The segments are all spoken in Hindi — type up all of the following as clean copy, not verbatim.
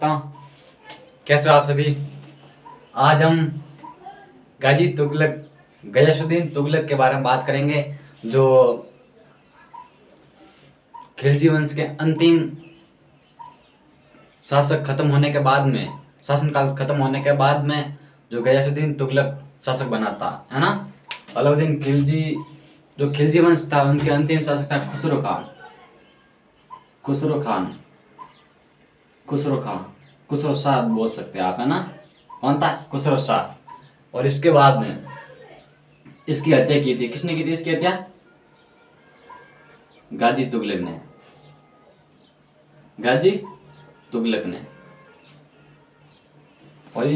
दोस्तों, कैसे हो आप सभी। आज हम गाजी तुगलक गयासुद्दीन तुगलक के बारे में बात करेंगे, जो खिलजी वंश के अंतिम शासक खत्म होने के बाद में, शासनकाल खत्म होने के बाद में जो गयासुद्दीन तुगलक शासक बना था, है ना। अलाउद्दीन खिलजी, जो खिलजी वंश था, उनके अंतिम शासक था खुसरो खान। खुसरो खान, खुसरो खान, खुसरो शाह बोल सकते हैं आप, है ना। कौन था? खुसरो शाह। और इसके बाद में इसकी हत्या की थी। किसने की थी इसकी हत्या? गाजी तुगलक ने। गाजी तुगलक ने। और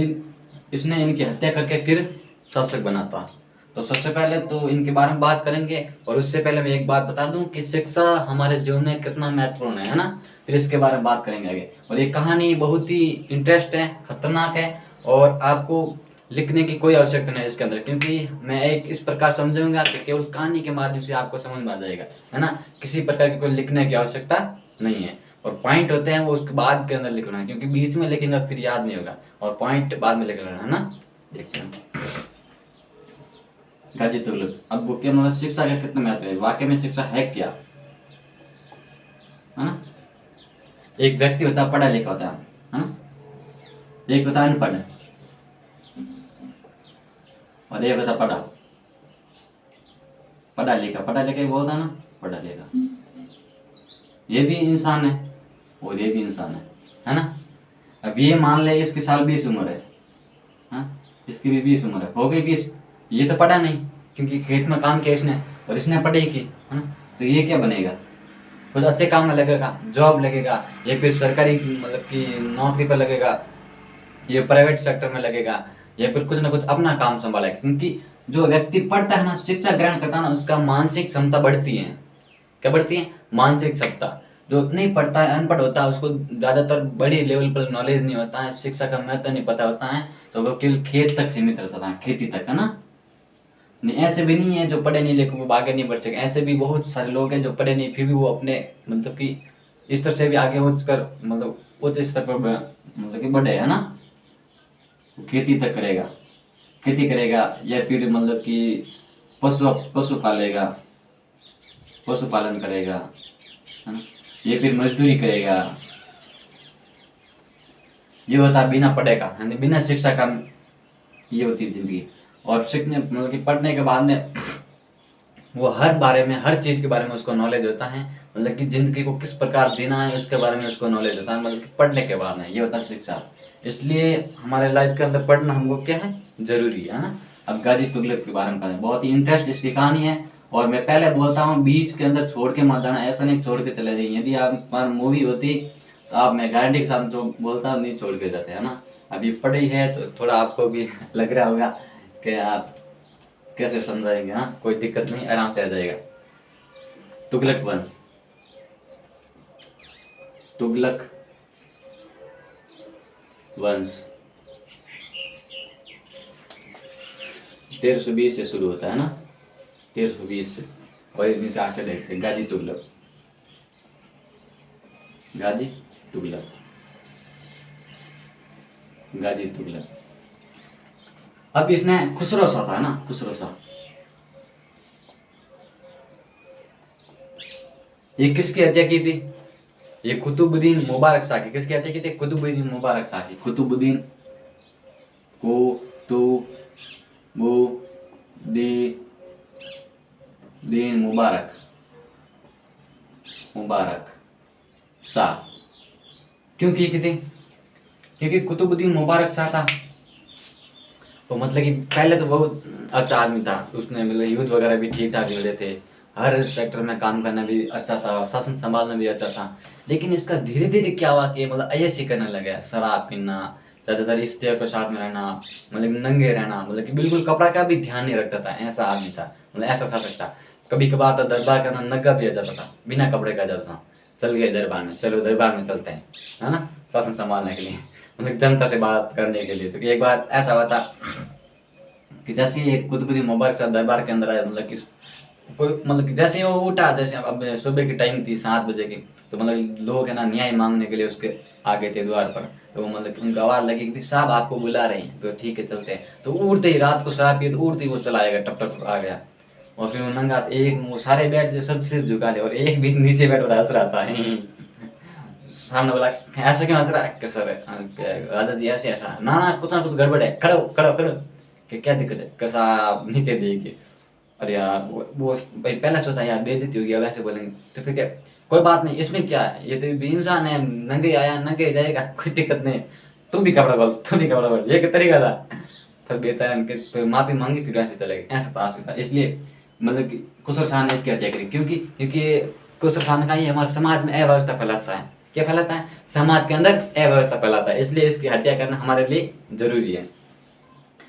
इसने इनकी हत्या करके फिर शासक बना था। तो सबसे पहले तो इनके बारे में बात करेंगे, और उससे पहले मैं एक बात बता दूं कि शिक्षा हमारे जीवन में कितना महत्वपूर्ण है ना। फिर इसके बारे में बात करेंगे आगे। और ये कहानी बहुत ही इंटरेस्ट है, खतरनाक है, और आपको लिखने की कोई आवश्यकता नहीं है इसके अंदर, क्योंकि मैं एक इस प्रकार समझाऊंगा कि केवल कहानी के माध्यम से आपको समझ में आ जाएगा, है ना। किसी प्रकार की कोई लिखने की आवश्यकता नहीं है। और पॉइंट होते हैं वो उसके बाद के अंदर लिखना है, क्योंकि बीच में लिखेंगे फिर याद नहीं होगा, और पॉइंट बाद में लिख लेना, है ना। देखते हैं गाजी तुगलक। अब वो क्या मतलब शिक्षा का कितना महत्व है, वाकई में शिक्षा है क्या, है ना। एक व्यक्ति होता है पढ़ा लिखा होता है ना। एक होता है अनपढ़, और एक होता पढ़ा। पढ़ा लिखा बोलता ना, पढ़ा लिखा। ये भी इंसान है और ये भी इंसान है ना। अब ये मान ले इसकी साल 20 उम्र है, हाँ, इसकी भी 20 उम्र है, हो गई 20। ये तो पढ़ा नहीं, क्योंकि खेत में काम किया इसने, और इसने पढ़ाई की, है ना। तो ये क्या बनेगा? कुछ अच्छे काम में लगेगा, जॉब लगेगा, या फिर सरकारी मतलब कि नौकरी पर लगेगा, ये प्राइवेट सेक्टर में लगेगा, या फिर कुछ ना कुछ अपना काम संभालेगा। क्योंकि जो व्यक्ति पढ़ता है ना, शिक्षा ग्रहण करता है ना, उसका मानसिक क्षमता बढ़ती है। क्या बढ़ती है? मानसिक क्षमता। जो नहीं पढ़ता है, अनपढ़ होता है, उसको ज़्यादातर बड़ी लेवल पर नॉलेज नहीं होता है, शिक्षा का महत्व नहीं पता होता है, तो वो केवल खेत तक सीमित रहता है, खेती तक, है ना। नहीं, ऐसे भी नहीं है जो पढ़े नहीं लिखे वो आगे नहीं बढ़ सके। ऐसे भी बहुत सारे लोग हैं जो पढ़े नहीं, फिर भी वो अपने मतलब कि स्तर से भी आगे उच्च कर, मतलब उच्च स्तर पर मतलब कि बढ़े, है ना। खेती तक करेगा, खेती करेगा, या फिर मतलब कि पशु पालेगा, पशुपालन करेगा, है ना, या फिर मजदूरी करेगा। ये होता है बिना पढ़े का, यानी बिना शिक्षा का, ये होती है जिंदगी। और सीखने मतलब कि पढ़ने के बाद में वो हर बारे में, हर चीज़ के बारे में उसको नॉलेज होता है, मतलब कि जिंदगी को किस प्रकार जीना है उसके बारे में उसको नॉलेज होता है, मतलब कि पढ़ने के बाद में ये होता है शिक्षा। इसलिए हमारे लाइफ के अंदर पढ़ना हमको क्या है, जरूरी है ना। अब गाजी तुगलक के बारे में कहें, बहुत ही इंटरेस्ट इसकी कहानी है। और मैं पहले बोलता हूँ बीच के अंदर छोड़ के मत जाना, ऐसा नहीं छोड़ के चले जाइए। यदि आप पर मूवी होती तो आप, मैं गारंटी के साथ जो बोलता हूँ, नहीं छोड़ के जाते, है ना। अभी पढ़ी है तो थोड़ा आपको भी लग रहा होगा कि आप कैसे समझाएंगे, हाँ, कोई दिक्कत नहीं, आराम से आ जाएगा। तुगलक वंश, तुगलक वंश 1320 से शुरू होता है ना, 1320 से। और इतनी से आके देखते हैं गाजी तुगलक, गाजी तुगलक, गाजी तुगलक। अब इसने खुसरो शाह था ना, खुसरो शाह, ये किसकी हत्या की थी? ये कुतुबुद्दीन मुबारक शाह की। किसकी हत्या की थी? कुतुबुद्दीन मुबारक शाह की। कुतुबुद्दीन मुबारक, मुबारक शाह। क्यों की थी? क्योंकि कुतुबुद्दीन मुबारक शाह था तो मतलब कि पहले तो बहुत अच्छा आदमी था, उसने मतलब युद्ध वगैरह भी ठीक ठाक लड़े थे, हर सेक्टर में काम करना भी अच्छा था, शासन संभालना भी अच्छा था। लेकिन इसका धीरे धीरे क्या हुआ कि मतलब अय्याशी करने लगा, शराब पीना, ज़्यादातर स्त्रियों के साथ में रहना, मतलब नंगे रहना, मतलब कि बिल्कुल कपड़ा का भी ध्यान नहीं रखता था। ऐसा आदमी था, मतलब ऐसा शासक था। कभी कभार तो दरबार के अंदर नंगा भी आ जाता था, बिना कपड़े का जाता था। चल गए दरबार में, चलो दरबार में चलते हैं, है ना, शासन संभालने के लिए, मतलब जनता से बात करने के लिए। तो एक बार ऐसा हुआ था कि जैसे ही कुतुबुद्दीन मुबारक शाह दरबार के अंदर आया, मतलब कि कोई मतलब कि जैसे ही वो उठा, जैसे अब सुबह की टाइम थी 7 बजे की, तो मतलब लोग है ना न्याय मांगने के लिए उसके आ गए थे द्वार पर। तो मतलब उनको आवाज़ लगी कि साहब आपको बुला रहे हैं, तो ठीक है चलते हैं। तो उड़ते ही, रात को शराब पिए तो उड़ते ही वो चला आएगा, टप टप आ गया। और फिर वो नंगा, एक वो सारे बैठ गए, सब सिर झुका ले, और एक भी नीचे बैठ और हंस रहा था। सामने बोला ऐसा क्यों हंस रहा है? सर राजा जी ऐसे ऐसा, ना कुछ ना कुछ गड़बड़ है, खड़ो खड़ो खड़ो। कि क्या दिक्कत है? कैसा नीचे देखिए। अरे यार वो भाई पहले सोचा यार बेइज्जती होगी, अब ऐसे बोलेंगे तो फिर क्या, कोई बात नहीं, इसमें क्या है, ये तो भी इंसान है, नंगे आया नंगे जाएगा, कोई दिक्कत नहीं। तुम भी कपड़ा बोल, तुम भी कपड़ा बोल, ये क्या तरीका था? फिर बेचारा उनके फिर माफी मांगी, फिर ऐसे चले गए। ऐसा था। इसलिए मतलब कि कुशल शाह ने इसकी हत्या करी, क्योंकि कुशल शाह का ही हमारे समाज में अव्यवस्था फैलाता है। क्या फैलाता है? समाज के अंदर अव्यवस्था फैलाता है, इसलिए इसकी हत्या करना हमारे लिए जरूरी है।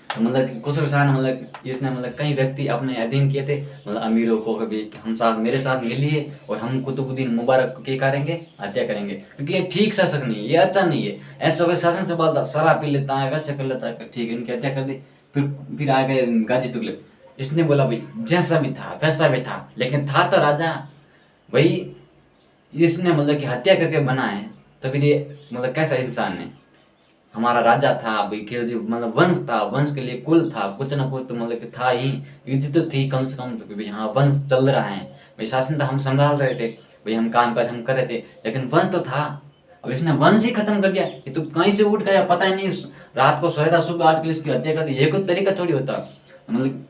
तो मतलब कुशल शाह ने मतलब इसने मतलब कई व्यक्ति अपने अधीन किए थे, मतलब अमीरों को कभी हम साथ मेरे साथ मिलिए और हम कुतुबुद्दीन मुबारक की करेंगे, हत्या करेंगे, क्योंकि ये ठीक शासक नहीं है, ये अच्छा नहीं है। ऐसा कोई शासन से बोलता शराब पी लेता है, वैसे कर लेता है, ठीक है इनकी हत्या कर दी। फिर आ गए गाजी तुगलक। इसने बोला भाई जैसा भी था वैसा भी था, लेकिन था तो राजा भाई। इसने मतलब कि हत्या करके बना है, तो फिर ये मतलब कैसा इंसान है? हमारा राजा था भाई, खिलजी मतलब वंश था, वंश के लिए कुल था, कुछ ना कुछ तो मतलब कि था ही, इज्जत तो थी कम से कम, तो भाई हाँ वंश चल रहा है भाई, शासन था हम संभाल रहे थे भाई, हम काम काज हम कर रहे थे, लेकिन वंश तो था। अब इसने वंश ही खत्म कर दिया, ये तो कहीं से उठ गया पता ही नहीं, रात को सोया था, सुबह 8 के इसकी हत्या कर दी, ये कुछ तरीका थोड़ी होता। मतलब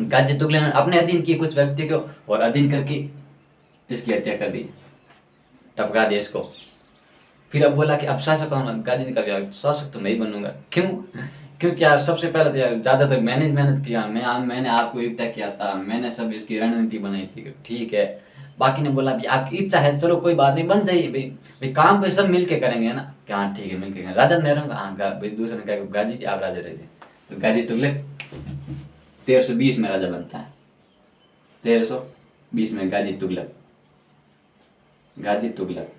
गाजी तुगलक ने अपने अधीन किए कुछ व्यक्ति को, और अधीन करके इसकी हत्या कर दी, टपका दिया इसको। फिर अब बोला कि अब शासक होना, गाजी ने कहा शासक तो मैं ही बनूंगा। क्यों? क्योंकि यार सबसे पहले तो यार ज़्यादातर मैंने मेहनत किया, मैंने आपको एकता किया था, मैंने सब इसकी रणनीति बनाई थी, ठीक है। बाकी ने बोला भी आपकी इच्छा है, चलो कोई बात नहीं, बन जाइए भाई, भाई काम को सब मिल के करेंगे, है ना? क्या हाँ ठीक है मिल के करेंगे। राजा मैं रहूँगा, हाँ भाई दूसरे ने कहा गाजी जी आप राजा रहे थे। तो गाजी तुगलक 1320 में राजा बनता है, 1320 में गाजी तुगलक, गाजी तुगलक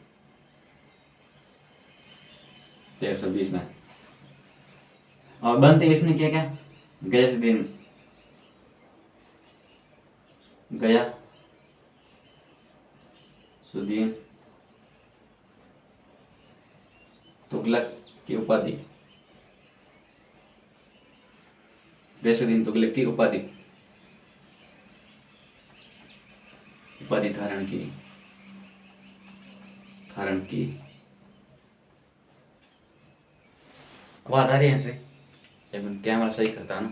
1320 में। और बनते इसने क्या क्या, गयासुद्दीन गया सुद्दीन तुगलक की उपाधि, गयासुद्दीन तुगलक की उपाधि धारण की। आवाज आ रही है? एक मिनट कैमरा सही करता है ना।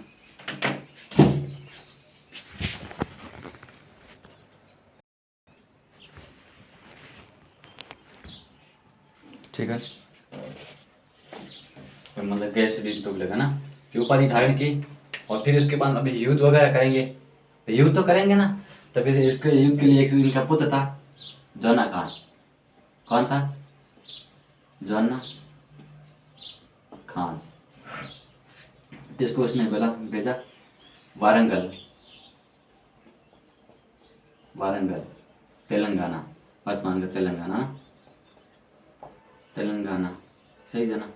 ठीक है, तो मतलब गयासुद्दीन तुगलक है ना की उपाधि धारण की। और फिर उसके बाद अभी युद्ध वगैरह करेंगे, तो युद्ध तो करेंगे ना, तो फिर इसके युद्ध के लिए एक इनका पुत्र था जौना खान। कौन था? जौना खान। जिसको उसने बोला भेजा वारंगल, तेलंगाना, वर्तमान का तेलंगाना सही है ना।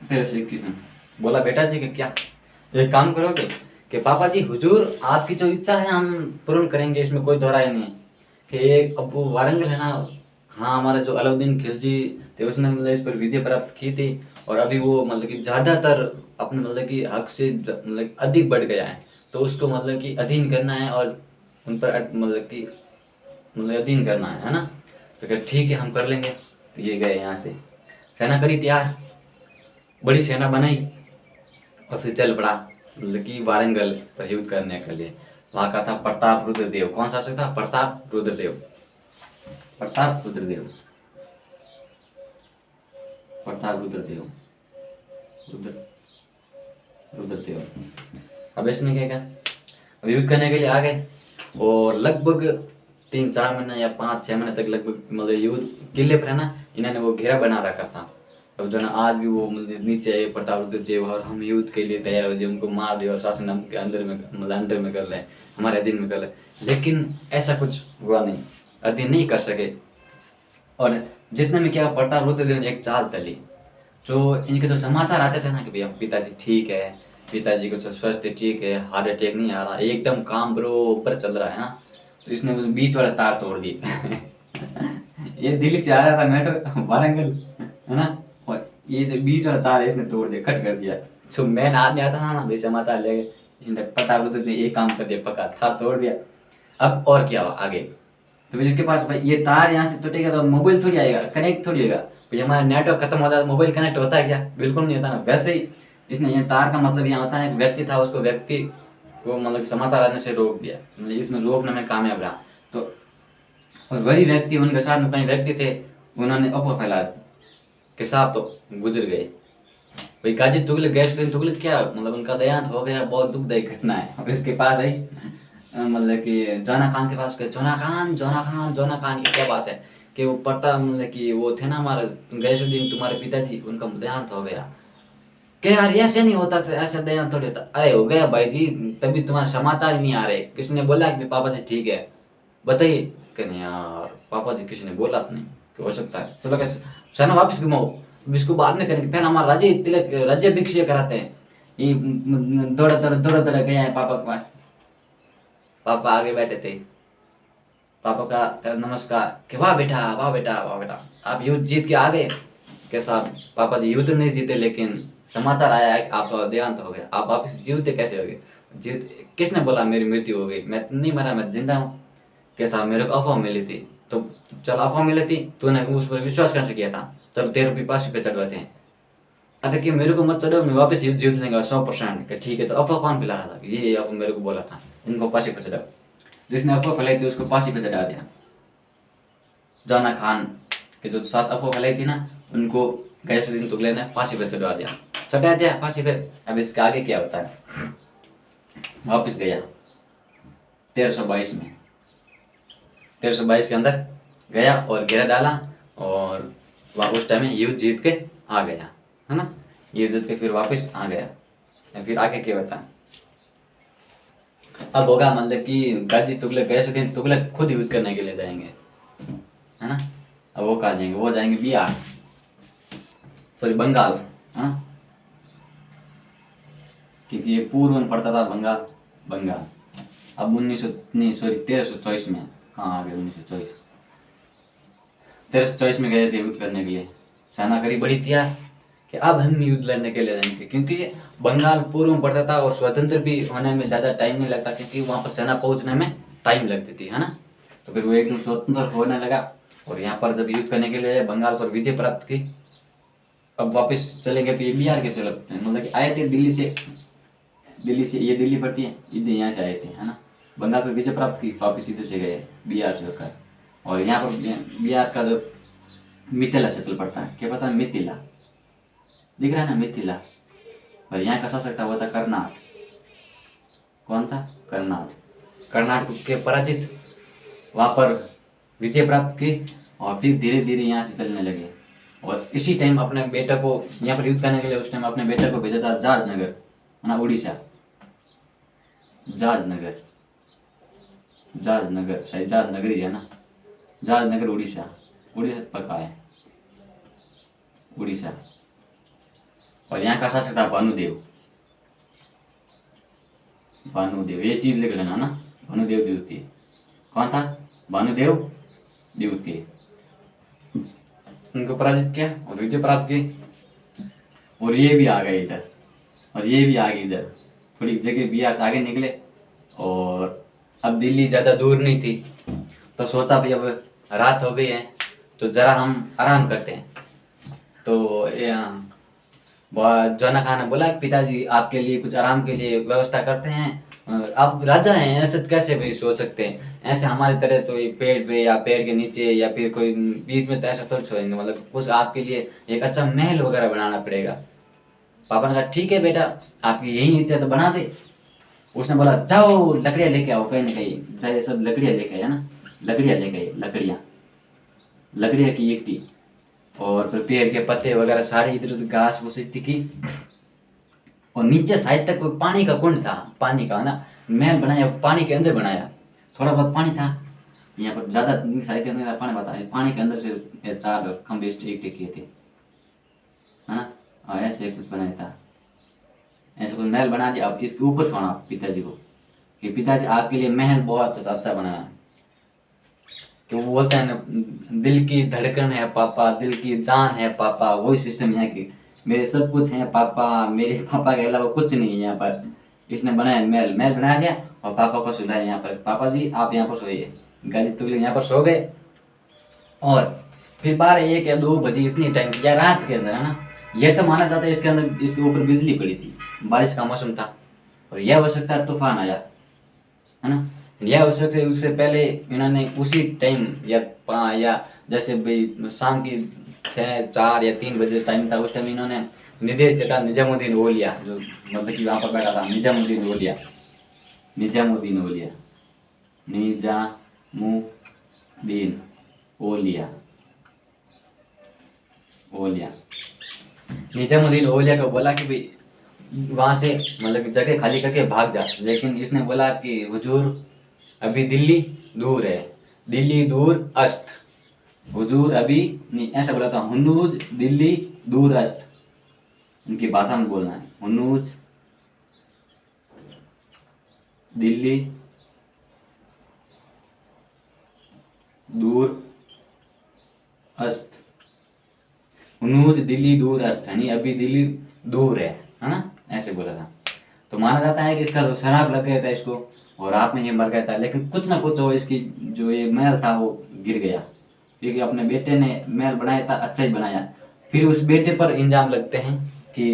1321 में बोला बेटा जी कि क्या एक काम करोगे कि पापा जी हुजूर आपकी जो इच्छा है हम पूर्ण करेंगे, इसमें कोई दोहराई नहीं है। कि एक अब वो वारंगल है ना, हाँ हमारा जो अलाउद्दीन खिलजी थे उसने मतलब इस पर विजय प्राप्त की थी, और अभी वो मतलब कि ज़्यादातर अपने मतलब कि हक से मतलब अधिक बढ़ गया है, तो उसको मतलब कि अधीन करना है और उन पर मतलब कि अधीन करना है ना। तो क्या ठीक है हम कर लेंगे। तो ये गए यहाँ से, सेना करी तैयार, बड़ी सेना बनाई, और फिर चल पड़ा मतलब कि वारंगल पर युद्ध करने के लिए। वहाँ का था प्रताप रुद्रदेव। कौन शासक था? प्रताप रुद्रदेव, प्रताप रुद्रदेव, प्रताप रुद्रदेव, रुद्रदेव। अब इसने क्या किया, अब युद्ध करने के लिए आ गए, और लगभग 3-4 महीने या 5-6 महीने तक लगभग मतलब युद्ध किले पर है ना, इन्होंने वो घेरा बना रखा था। अब जो ना आज भी वो मतलब नीचे है प्रताप रुद्रदेव, और हम युद्ध के लिए तैयार हो जाए, उनको मार दे और शासन हम के अंदर में मतलब अंडर में कर ले, हमारे अधीन में कर ले। लेकिन ऐसा कुछ हुआ नहीं, अधीन नहीं कर सके। और जितने में क्या प्रताप रुद्रदेव ने एक चाल चली, जो इनके जो समाचार आते थे ना कि भैया पिताजी ठीक है, पिताजी को स्वास्थ्य ठीक है, हार्ट अटैक नहीं आ रहा, एकदम काम बरोबर चल रहा है ना, तो इसने बीच वाला तार तोड़ दिए। ये दिल्ली से आ रहा था मैटर वारंगल, है ना, और ये जो बीच वाला तार है इसने तोड़ दिया, कट कर दिया। जो मेन आदमी आता था ना भाई समाचार लेके, इसने फटाफट से ये काम कर दिया, पका तार तोड़ दिया। अब और क्या हो आगे, तो फिर इसके पास भाई ये तार यहाँ से टूटेगा तो मोबाइल थोड़ी आएगा, कनेक्ट थोड़ी होगा भाई, हमारा नेटवर्क खत्म होता है तो मोबाइल कनेक्ट होता है क्या, बिल्कुल नहीं होता ना। वैसे ही इसने ये तार का मतलब यहाँ होता है एक व्यक्ति था, उसको व्यक्ति को मतलब समाचार आने से रोक दिया, मतलब इसमें रोकने में कामयाब रहा। तो और वही व्यक्ति उनके साथ में कई व्यक्ति थे, उन्होंने अफवाह फैला दी कि साहब तो गुजर गए भाई। काजी तुगलक गैसुद्दीन तुगलक क्या मतलब उनका देहांत हो गया, बहुत दुखदायी घटना है। और इसके पास आई मतलब कि जोना खान के पास गए, जोना खान की क्या बात है कि वो पढ़ता मतलब कि वो थे ना हमारे गैसुद्दीन तुम्हारे पिताजी, उनका देहांत हो गया। क्या यार ऐसे नहीं होता, ऐसा देहांत थोड़ी होता। अरे हो गया भाई जी, तभी तुम्हारे समाचार ही नहीं आ रहे। किसने बोला कि पापा जी ठीक है, बताइए। कि नहीं यार पापा जी किसी ने बोला तो नहीं कि हो सकता है, चलो कैसे सेना वापस घुमाओ, इसको बाद में करेंगे, पहले हमारा राज्य तिलक राज्याभिषेक कराते हैं। ये दौड़ा दौड़ा गया है पापा के पास। पापा आगे बैठे थे, पापा का नमस्कार कि वाह बेटा वाह बेटा वाह बेटा, आप युद्ध जीत के आ गए। के साहब पापा जी युद्ध नहीं जीते, लेकिन समाचार आया है कि आपका देहांत हो गया, आप वापिस जीवते कैसे हो गए। जीत किसने बोला मेरी मृत्यु हो गई, मैं नहीं मरा, मैं जिंदा हूँ। के साहब मेरे को अफवाह मिली थी। तो चल अफवाह मिली थी, तूने उस पर विश्वास कैसे किया था, चलो तेरे पे पास पे चढ़वाते हैं। अरे कि मेरे को मत चढ़ो, मैं वापस युद्ध जीत लेंगे 100%। ठीक है, तो अफवाह कौन फैला रहा था, ये अब मेरे को बोला था, इनको पासी पे चढ़ाओ। जिसने अफवाह फैलाई थी उसको पासी पे चढ़ा दिया। जाना खान के जो साथ अफवाह फैलाई थी ना, उनको गैसुद्दीन तुगलक ने फांसी पे चढ़ा दिया फांसी पे। अब इसके आगे क्या होता है, वापिस गया 1322 में, 1322 के अंदर गया और घेरा डाला, और वह उस टाइम में युद्ध जीत के आ गया, है ना, युद्ध जीत के फिर वापस आ गया। फिर आगे क्या होता है, अब होगा मतलब कि गाजी तुगलक गैसुद्दीन तुगलक खुद युद्ध करने के लिए जाएंगे, है ना। अब वो कहाँ जाएंगे, वो जाएंगे बिहार, सॉरी बंगाल, है ना, क्योंकि ये पूर्व में पड़ता था बंगाल। अब 1324 में कहाँ आ गए, 1324 में गए थे युद्ध करने के लिए। सेना करी बड़ी तैयार कि अब हम युद्ध लड़ने के लिए जाएंगे, क्योंकि बंगाल पूर्व में पड़ता था और स्वतंत्र भी होने में ज़्यादा टाइम नहीं लगता, क्योंकि वहाँ पर सेना पहुँचने में टाइम लगती थी, है ना। तो फिर वो एकदम स्वतंत्र होने लगा, और यहाँ पर जब युद्ध करने के लिए बंगाल पर विजय प्राप्त की। अब वापस चलेंगे तो ये बिहार के चले, मतलब कि आए थे दिल्ली से, ये दिल्ली पड़ती है, इधर यहाँ से आए थे, है ना। बंगाल पर विजय प्राप्त की, वापस इधर से गए बिहार से होकर। और यहाँ पर बिहार का जो मिथिला क्षेत्र पड़ता है, क्या पता है, मिथिला दिख रहा है ना, मिथिला। और यहाँ का शासक था वो था कर्नाट। कौन था, कर्नाट। कर्नाट के पराजित, वहाँ पर विजय प्राप्त की, और फिर धीरे धीरे यहाँ से चलने लगे। और इसी टाइम अपने बेटा को यहाँ पर युद्ध करने के लिए उस टाइम अपने बेटा को भेजा था जहाजनगर, है ना, उड़ीसा, जहाजनगर शायद जहाजनगर ही है ना, जहाजनगर उड़ीसा से पक्का है, उड़ीसा। और यहाँ का शासक था भानुदेव, ये चीज लिख लेना ना, भानुदेव द्वितीय। कौन था, भानुदेव द्वितीय। उनको पराजित किया और विजय प्राप्त की, और ये भी आ गए इधर, और ये भी आ गए इधर, थोड़ी जगह बिहार से आगे निकले। और अब दिल्ली ज़्यादा दूर नहीं थी, तो सोचा भाई अब रात हो गई है तो ज़रा हम आराम करते हैं। तो जोना खान ने बोला पिताजी आपके लिए कुछ आराम के लिए व्यवस्था करते हैं, आप राजा हैं, ऐसे कैसे भी सो सकते हैं, ऐसे हमारी तरह तो ये पेड़ पे या पेड़ के नीचे या फिर कोई बीच में तो ऐसा थोड़ी सोएंगे, मतलब कुछ आपके लिए एक अच्छा महल वगैरह बनाना पड़ेगा। पापा ने कहा ठीक है बेटा, आपकी यही इच्छा तो बना दे। उसने बोला जाओ लकड़ियाँ लेके आओ, कहीं ना कहीं चाहे सब लकड़ियाँ लेके आए, है ना, लकड़ियाँ लेके आए, लकड़ियाँ की एकटी, और फिर पेड़ के पत्ते वगैरह सारी इधर उधर घास फूस इकट्ठी की। और नीचे साइड तक कोई पानी का कुंड था, पानी का ना महल बनाया, पानी के अंदर बनाया, थोड़ा बहुत पानी था यहाँ पर, ज़्यादा साहित्य नहीं था, पानी के अंदर से 4 खंभे इकट्ठे किए थे, है ना, और ऐसे कुछ बनाया था, ऐसे कुछ महल बना दिया। अब इसके ऊपर सोना पिताजी को कि पिताजी आपके लिए महल बहुत अच्छा बनाया। कि वो बोलता है ना, दिल की धड़कन है पापा, दिल की जान है पापा, वही सिस्टम यहाँ की, मेरे सब कुछ है पापा, मेरे पापा के अलावा कुछ नहीं है यहाँ पर। इसने बनाया महल, महल बना दिया और पापा को सुलाया यहाँ पर, पापा जी आप यहाँ पर सोइए। गाजी तुगलक यहाँ पर सो गए। और फिर 12 1 या 2 बजे इतनी टाइम या रात के अंदर, है ना, यह तो माना जाता है इसके अंदर, इसके ऊपर बिजली पड़ी थी, बारिश का मौसम था, और यह हो सकता है तूफान आया, है ना। या हो सकता है उससे पहले इन्होंने उसी टाइम या जैसे भाई शाम की 6 4 या 3 बजे टाइम था, उस टाइम इन्होंने निर्देश देता निजामुद्दीन ओलिया, जो मतलब कि वहाँ पर बैठा था, निजामुद्दीन ओलिया, निजामुद्दीन ओलिया, निजामुद्दीन ओलिया, ओलिया, निजामुद्दीन ओलिया को बोला कि भाई वहाँ से मतलब कि जगह खाली करके भाग जा, लेकिन इसने बोला कि हुजूर अभी दिल्ली दूर है, दिल्ली दूर अस्त, हुजूर अभी नहीं, ऐसा बोला था, हुनूज दिल्ली दूर अस्त, उनकी भाषा में बोलना है, हुनूज दिल्ली दूर अस्त, हुनूज दिल्ली दूर अस्त, यानी अभी दिल्ली दूर है ना, ऐसे बोला था। तो माना जाता है कि इसका तो शराब लग गया था इसको, और रात में ये मर गया था, लेकिन कुछ ना कुछ हो, इसकी जो ये महल था वो गिर गया, क्योंकि अपने बेटे ने महल बनाया था, अच्छा ही बनाया। फिर उस बेटे पर इल्जाम लगते हैं कि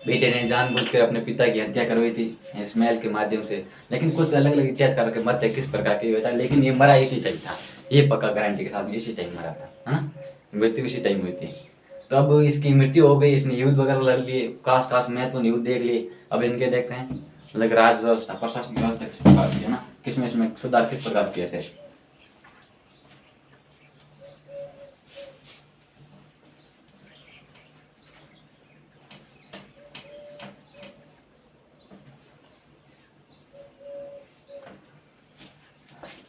बेटे ने जानबूझ कर अपने पिता की हत्या करवाई थी इस महल के माध्यम से, लेकिन कुछ अलग अलग इतिहासकारों के मत है किस प्रकार की हुआ था, लेकिन ये मरा इसी टाइम था, ये पक्का गारंटी के साथ इसी टाइम मरा था, है ना, मृत्यु इसी टाइम हुई थी। तो अब इसकी मृत्यु हो गई, इसने युद्ध वगैरह लड़ लिए, काश काश महत्वपूर्ण युद्ध देख लिए। अब इनके देखते हैं मतलब राज व्यवस्था, प्रशासनिक व्यवस्था किस प्रकार की है ना, किसमें इसमें सुधार किस प्रकार किए थे।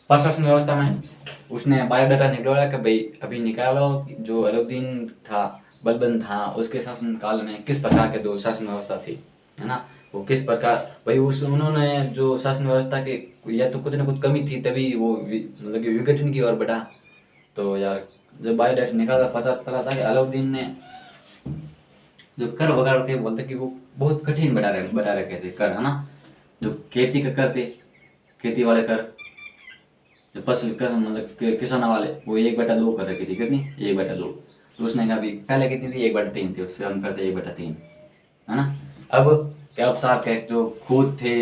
प्रशासन व्यवस्था में उसने बायोडाटा निकाला कि भाई अभी निकालो जो अलाउद्दीन था, बलबन था, उसके शासन काल में किस प्रकार के जो शासन व्यवस्था थी, है ना, वो किस प्रकार भाई उस उन्होंने जो शासन व्यवस्था के या तो कुछ ना कुछ कमी थी, तभी वो मतलब कि विघटन की ओर बढ़ा। तो यार जब बायोडाटा निकाला पता चला था कि अलाउद्दीन ने जो कर वगैरह थे, बोलते कि वो बहुत कठिन बढ़ा रखे थे कर, है ना, जो खेती का कर थे, खेती वाले कर, जो फसल कर मतलब किसानों वाले, वो 1/2 कर रखी थी, कितनी 1/2। तो उसने कहा भी पहले कितनी थी 1/3 थी, उससे हम करते 1/3, है ना। अब क्या अब साहब के जो खूद थे,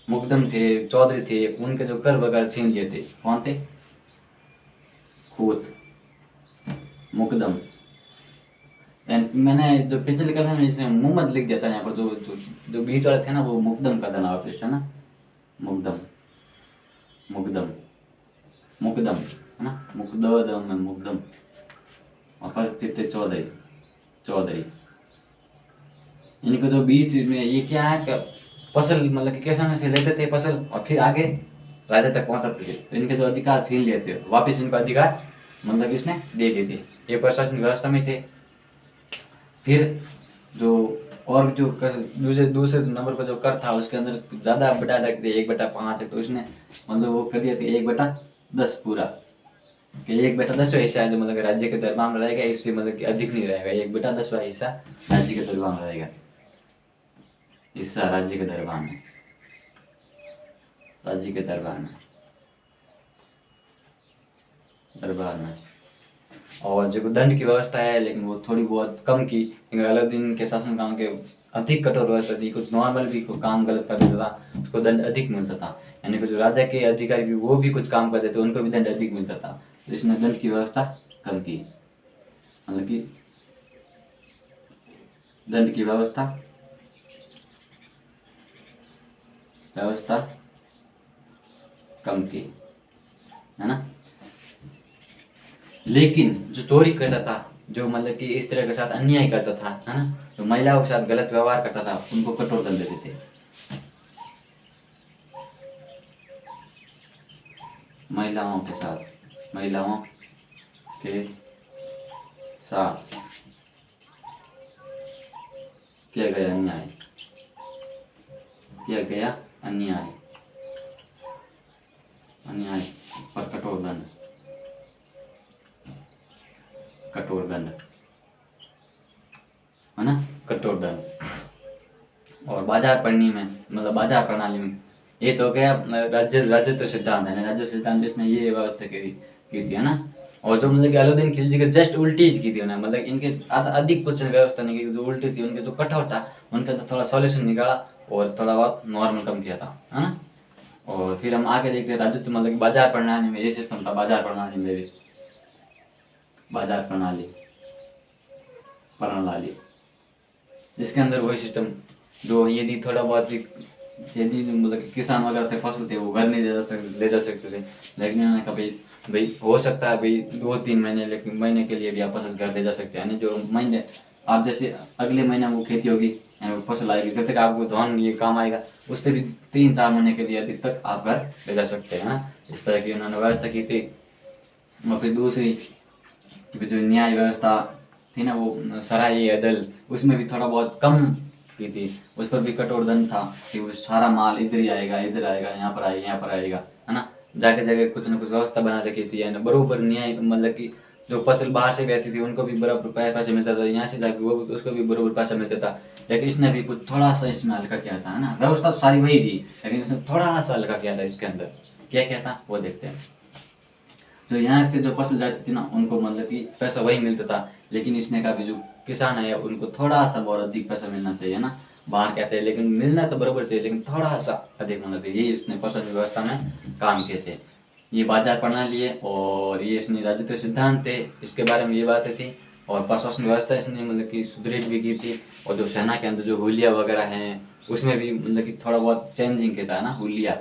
मुकदम थे, चौधरी थे, उनके जो कर वगैरह छीन लिए थे, कौन थे, खूद, मुकदम। मैंने जो पिछले लिखा था मोहम्मद लिख दिया था यहाँ पर, जो जो जो बीच वाले थे ना, वो मुकदम का था नाम, है ना, मुकदम, मुकदम, मुकदम, है ना, मुकदम में मुकदम, और पर थे चौधरी, चौधरी। इनके जो बीच में ये क्या है कि फसल मतलब कि किसानों से लेते थे फसल, और फिर आगे राजा तक पहुंचाते थे, तो इनके जो अधिकार छीन लिए थे, वापिस इनको अधिकार मतलब इसने दे दिए थे, ये प्रशासनिक व्यवस्था में थे। फिर जो और जो दूसरे दूसरे नंबर पर जो कर था, उसके अंदर ज़्यादा बढ़ा रख दिया, 1/5 है, तो इसने मतलब वो कर दिया था 1/10 पूरा, कि 1/10वां हिस्सा है जो मतलब राज्य के दरबार में रहेगा, इससे मतलब कि अधिक नहीं रहेगा, 1/10वां हिस्सा राज्य के दरबार में रहेगा, हिस्सा राज्य के दरबार में, राज्य के दरबार में, दरबार में। और जो दंड की व्यवस्था है, लेकिन वो थोड़ी बहुत कम की, अलाउद्दीन के शासन काल के अधिक कठोर व्यवस्था थी, कुछ नॉर्मल भी कोई काम गलत कर देता था उसको दंड अधिक मिलता था, यानी कि जो राजा के अधिकारी भी वो भी कुछ काम कर देते उनको भी दंड अधिक मिलता था, तो इसने दंड की व्यवस्था कम की, मतलब कि दंड की व्यवस्था व्यवस्था कम की, है ना। लेकिन जो चोरी करता था, जो मतलब कि इस तरह के साथ अन्याय करता था, है ना, जो महिलाओं के साथ गलत व्यवहार करता था, उनको कठोर दंड देते थे, महिलाओं के साथ, महिलाओं के साथ किया गया अन्याय, किया गया अन्याय, अन्याय पर कठोर दंड, कठोर दंड, है ना, कठोर दंड। और बाजार प्रणाली में, मतलब बाजार प्रणाली में ये तो गया राजत्व सिद्धांत है, राजत्व सिद्धांत जिसने ये व्यवस्था की थी, है ना। और जो मतलब कि अलाउद्दीन खिलजी के जस्ट उल्टी की थी उन्होंने, मतलब इनके अधिक कुछ व्यवस्था नहीं की, जो उल्टी थी उनके, जो कठोर था उनका तो थोड़ा सॉल्यूशन निकाला और थोड़ा बहुत नॉर्मल कम किया था, है ना। और फिर हम आगे देखते हैं राजत्व, मतलब कि बाजार प्रणाली में ये सिस्टम था, बाजार प्रणाली में भी, बाजार प्रणाली प्रणाली जिसके अंदर वही सिस्टम, जो यदि थोड़ा बहुत भी, यदि मतलब कि किसान वगैरह थे, फसल थे, वो घर नहीं ले जा सकते थे, लेकिन उन्होंने कहा भाई हो सकता है भाई 2-3 महीने, लेकिन महीने के लिए भी आप फसल घर ले जा सकते हैं, यानी जो महीने आप जैसे अगले महीने वो खेती होगी, फसल आएगी, जब तक आपको धान ये काम आएगा, उससे भी 3-4 महीने के लिए अधिक तक आप घर ले जा सकते हैं, ना। इस तरह की उन्होंने व्यवस्था की थी। और फिर दूसरी जो न्याय व्यवस्था थी ना, वो सराय अदल, उसमें भी थोड़ा बहुत कम की थी, उस पर भी कठोर दंड था कि वो सारा माल इधर ही आएगा, इधर आएगा, यहाँ पर आएगा, यहाँ पर आएगा, है ना। जगह जगह कुछ ना कुछ व्यवस्था बना रखी थी, यानी बरोबर न्याय, मतलब कि जो फसल बाहर से भी आती थी उनको भी बराबर पैसा मिलता था, यहाँ से जाके वो उसको भी बराबर पैसा मिलता था। लेकिन इसने भी कुछ थोड़ा सा इसमें हल्का किया था, है ना। व्यवस्था सारी वही थी, लेकिन इसने थोड़ा सा हल्का किया था इसके अंदर। क्या क्या था वो देखते हैं। तो यहाँ से जो फसल जाती थी ना, उनको मतलब कि पैसा वही मिलता था, लेकिन इसने कहा कि जो किसान है उनको थोड़ा सा बहुत अधिक पैसा मिलना चाहिए ना। बाहर कहते हैं, लेकिन मिलना तो बराबर चाहिए, लेकिन थोड़ा सा अधिक मिलना चाहिए। ये इसने फसल व्यवस्था में काम किए थे। ये बाजार प्रणाली है, और ये इसने राजत्व सिद्धांत थे, इसके बारे में ये बातें थी। और प्रशासन व्यवस्था इसने मतलब कि सुदृढ़ भी की थी। और जो सेना के अंदर जो हुलिया वगैरह हैं, उसमें भी मतलब कि थोड़ा बहुत चेंजिंग किया था ना, हुलिया,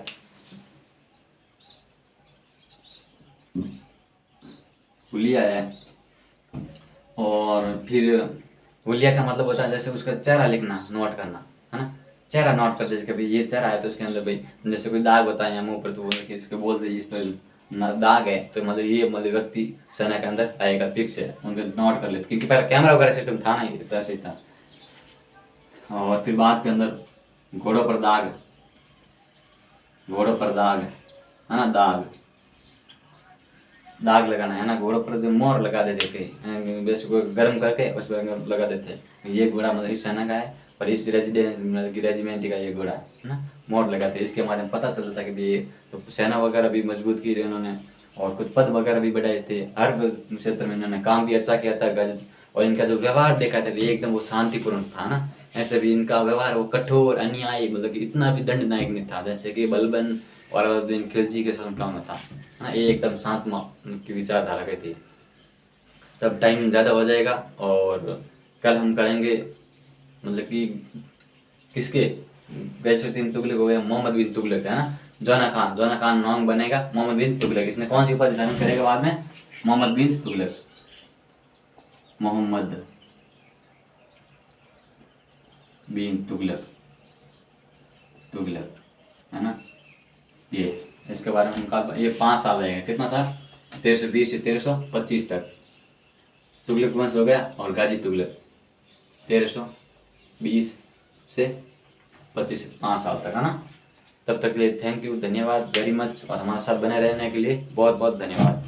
हुलिया है। और फिर हुलिया का मतलब होता है जैसे उसका चेहरा लिखना, नोट करना, है ना। चेहरा नोट कर दीजिए, कभी ये चेहरा है तो उसके अंदर भाई जैसे कोई दाग होता है या मुंह पर, तो वो इसके बोल दीजिए इस पर दाग है, तो मतलब ये मतलब व्यक्ति सेना के अंदर आएगा, फिक्स है, उनके नोट कर लेते, क्योंकि पहले कैमरा वगैरह सिस्टम था नहीं, वैसे ही था। और फिर बाद के अंदर घोड़ों पर दाग, घोड़ों पर दाग, है ना, दाग लगाना, है ना। घोड़ों पर जो मोहर लगा देते थे, वैसे को गर्म करके उस पर लगा देते, ये घोड़ा मतलब इस सेना का है, और इस रेजिमेंट का ये घोड़ा है ना। मोहर लगाते, इसके माध्यम पता चलता था कि ये तो सेना वगैरह भी मजबूत की थी उन्होंने, और कुछ पद वगैरह भी बढ़ाए थे, हर क्षेत्र में इन्होंने काम भी अच्छा किया था। और इनका जो व्यवहार देखा था ये एकदम वो शांतिपूर्ण था ना। ऐसे भी इनका व्यवहार वो कठोर अन्यायी, मतलब कि इतना भी दंडनायक नहीं था जैसे कि बलबन और अलाउद्दीन खिलजी के शासनकाल में था, है ना। ये एकदम शांत की विचारधारा की थी। तब टाइम ज़्यादा हो जाएगा, और कल हम करेंगे मतलब कि किसके, गैसुद्दीन तुगलक हो गया, मोहम्मद बिन तुगलक, है ना। जोना खान नॉन्ग बनेगा मोहम्मद बिन तुगलक। इसने कौन सी उपाधि धारण करेगा बाद में? मोहम्मद बिन तुगलक, मोहम्मद बिन तुगलक, तुगलक, है ना। ये इसके बारे में हम कल, ये 5 साल रहेगा, कितना साल, 1320 से 1325 तक तुगलक वंश हो गया। और गाजी तुगलक 1320 से 25, 5 साल तक, है ना। तब तक के लिए थैंक यू, धन्यवाद वेरी मच, और हमारे साथ बने रहने के लिए बहुत बहुत धन्यवाद।